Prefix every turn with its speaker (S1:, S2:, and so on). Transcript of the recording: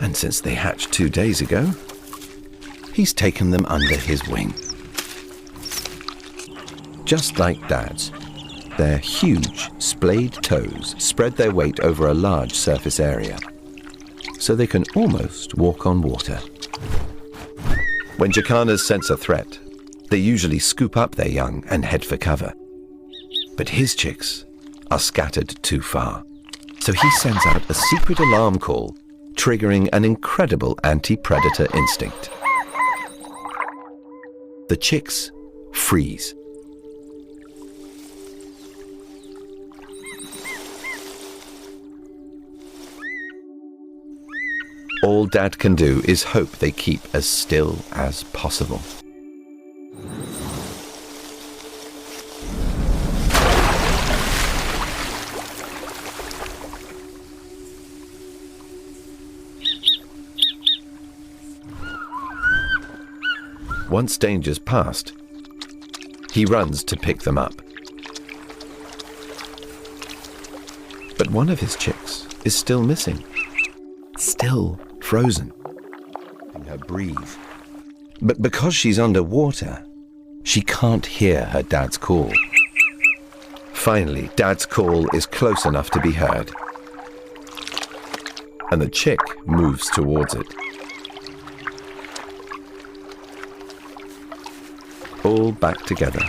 S1: And since they hatched 2 days ago, he's taken them under his wing. Just like Dad's, their huge, splayed toes spread their weight over a large surface area, so they can almost walk on water. When Jacanas sense a threat, they usually scoop up their young and head for cover. But his chicks are scattered too far, so he sends out a secret alarm call, triggering an incredible anti-predator instinct. The chicks freeze. All Dad can do is hope they keep as still as possible. Once danger's past, he runs to pick them up. But one of his chicks is still missing, still frozen. Her breathe. But because she's underwater, she can't hear her dad's call. Finally, Dad's call is close enough to be heard, and the chick moves towards it. All back together.